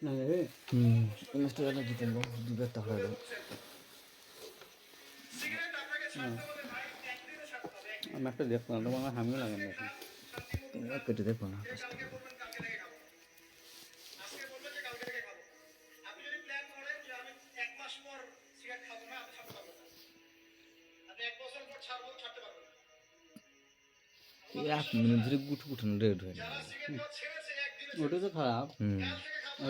না রে এই ম্যাচটা যেন জিতেন গো, দুবার টাকা গেল। ম্যাচটা দেখলাম তোমার আমার হামিও লাগে না এখন। তোমরা কেটে দেখো না কাজটা। এই 1 মিনিট ধরে গুট গুটানো রেড হয় না। ওটাই তো খারাপ।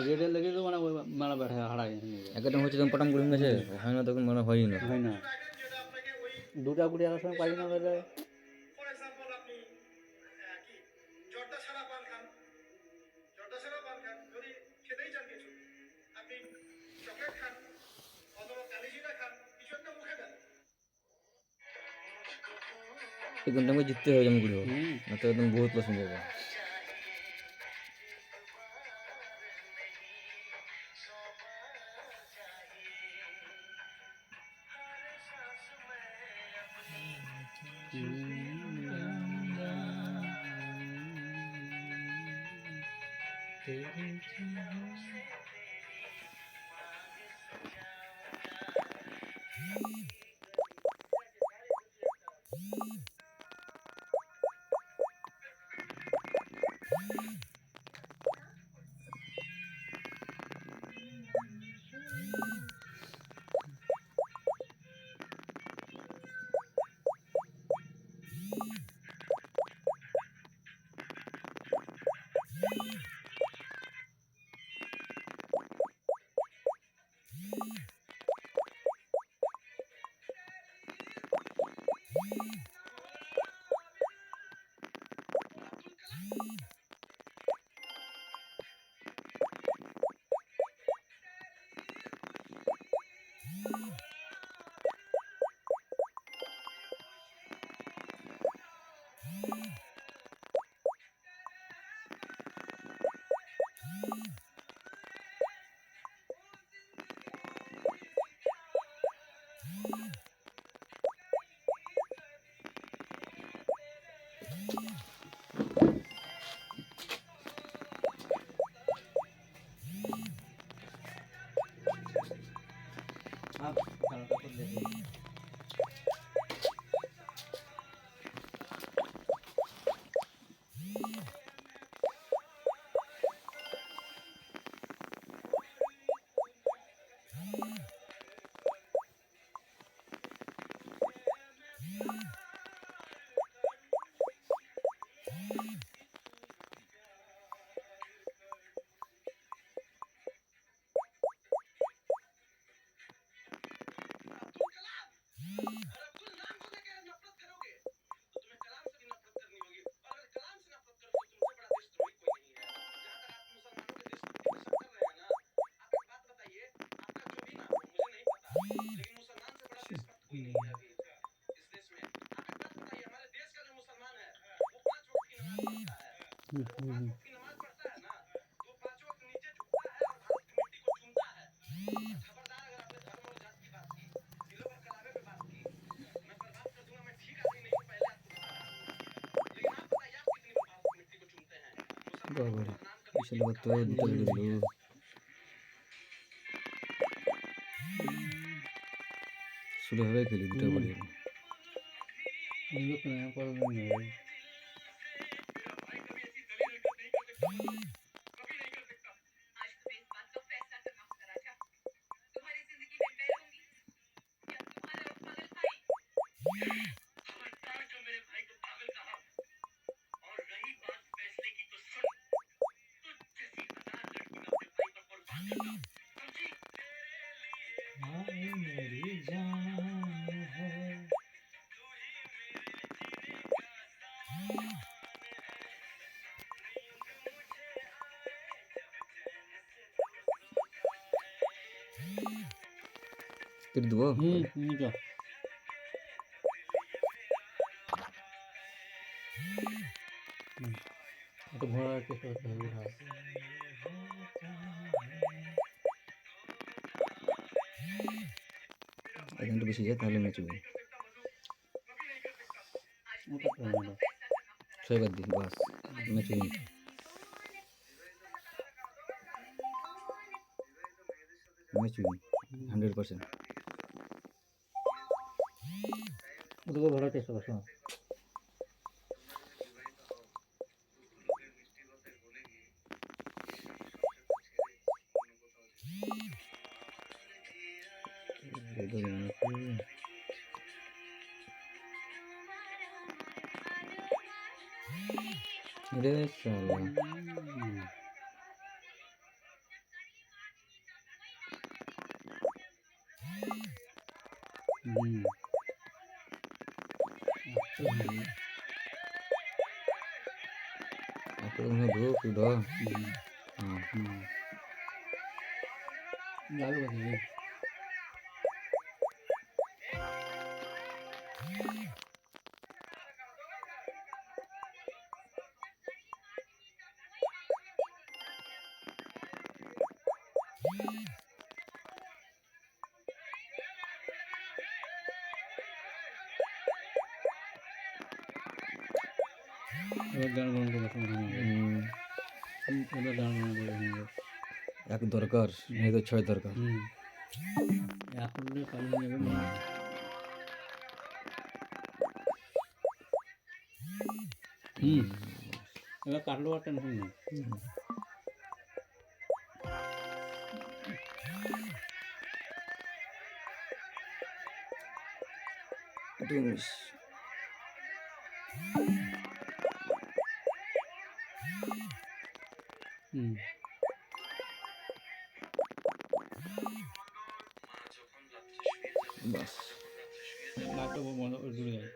রেডের লেগে তো মানে মেলা ব্যাট হারাই একটা হচ্ছে তখন পটাম করে গেছে, হয় না তখন মনে হয়ই না। হয় না, দুটা কুড়ি আসার সময় পারি না ওদের। এই ঘন্টা আমাকে জিততে হবে যেমন গুলো, না তো একদম বহুত লস হয়ে যাবে। খেলাটা তো দেখি। বাবারে বিশাল করতে হবে, দুটো বেড়ে গেল। শুরু হবে খেলি, দুটো বেড়ে গেল। কেটে দেবো। যা একটু ঘোরার চেষ্টা করতে হবে। এখানটা বেশি যায় তাহলে ম্যাচ হবে। ছয়বার দিই বাস, ম্যাচ হয়ে আমি চুনি 100%। ওদেরকে ধরার চেষ্টা করছো। রে শালা aku mah bro udah যাবে কোথায়? এবার গান বন্ধ করো, এবার গান বন্ধ করো। এক দরকার এই তো 6 দরকার। এখন পালিয়ে যাবে না। এবার কাটলো আর টেনশন নেই। ডুমিস বাস নাকটা বন্ধ করে দূরে যায়।